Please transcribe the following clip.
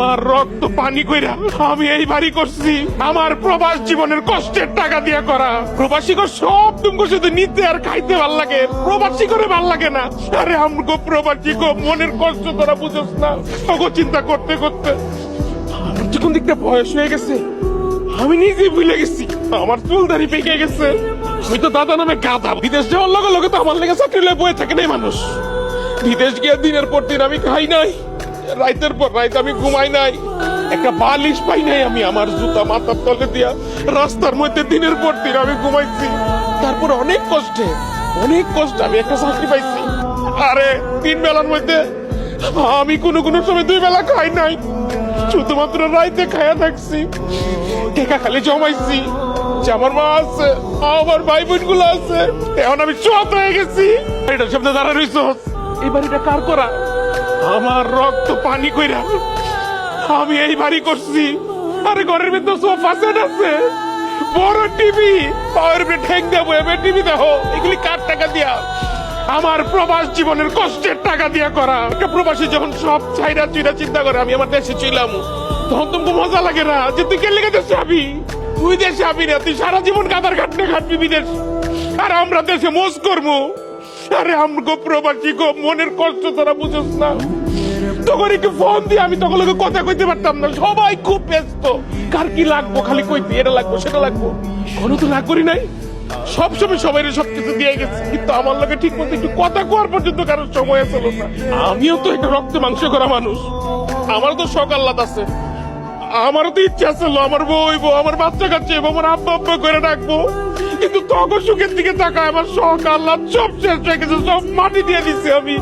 আমার রক্ত পানি কইরা আমি এই বাড়ি করছি আমার প্রবাস জীবনের কষ্টের টাকা দিয়া করা। প্রবাসী করে সব তুমি শুধু নিতে আর খাইতে ভাল লাগে, প্রবাসী করে ভাল লাগে না। আরে আমগো প্রবাসী গো মনের কষ্ট তোরা বুঝোস না। তখন চিন্তা করতে করতে আমার যখন দেখতে বয়স হয়ে গেছে আমি নিজে ভুলে গেছি, আমার চুল দাড়ি পেকে গেছে। আমি তো দাদা নামে গাধা, বিদেশ যাওয়ার লগে লগে তো আমার লেগে চাকরি লয়ে বয়ে থাকে নাই মানুষ। বিদেশ গিয়ে দিনের পর দিন আমি খাই নাই, রাইতের পর রাইত আমি ঘুমাই নাই, একটা বালিশ পাই নাই আমি আমার জুতা মাথার তলে দিয়া রাস্তার মধ্যে দিনের পর দিন আমি ঘুমাইছি। তারপর অনেক কষ্টে আমি একটা চাকরি পাইছি। আরে 3 বেলার মধ্যে আমি কোনো সময় 2 বেলা খাই নাই, শুধুমাত্র রাইতে খায়া থাকছি। টাকা খালি জমাইছি যে আমার মা আছে, আমার ভাই বোন গুলো আছে। এখন আমি চত হয়ে গেছি। এটার সামনে দাঁড়া রইছ, এই বাড়িটা কার করা? আমার রক্ত পানি কইরা আমি এই বাড়ি করছি। আরে ঘরের ভিতর সোফা সেট আছে, বড় টিভি, পাওয়ার উপরে ঠেক দেবো, এবার টিভি দেখো। এগুলি কার টাকা দিয়া? আমার প্রবাস জীবনের কষ্টের টাকা দিয়া করা। একটা প্রবাসী যখন সব চাইরা চুইরা চিন্তা করে আমি আমার দেশে ছিলাম, তখন তোমাকে মজা লাগে না যে তুই কে লেগে দেশে আবি? তুই দেশে আবি না, তুই সারা জীবন কাতার খাটবি বিদেশ, আর আমরা দেশে মোজ করবো। আরে আমগো প্রবাসী গো মনের কষ্ট তোরা বুঝোস না। তখন একটু ফোন দিয়ে আমি তখন লোকে কথা কইতে পারতাম না, সবাই খুব ব্যস্ত। কার কি লাগবো খালি কইতে, এটা লাগবো সেটা লাগবো। কোনো তো না করি নাই, সবসময় সবাই সবকিছু দিয়ে গেছে, কিন্তু আমার লোকে ঠিক মতো একটু কথা কোয়ার পর্যন্ত কারোর সময় ছিল না। আমিও তো একটা রক্ত মাংস করা মানুষ, আমারও তো শখ আহ্লাদ আছে, আমারও তো ইচ্ছা ছিল আমার বউ হইবো, আমার বাচ্চা কাচ্চা হইবো, আমার আব্বা আব্বা করে রাখবো। কিন্তু তখন সুখের দিকে তাকায় আমার শখ আহ্লাদ সব শেষ হয়ে গেছে, সব মাটি দিয়ে দিচ্ছি আমি।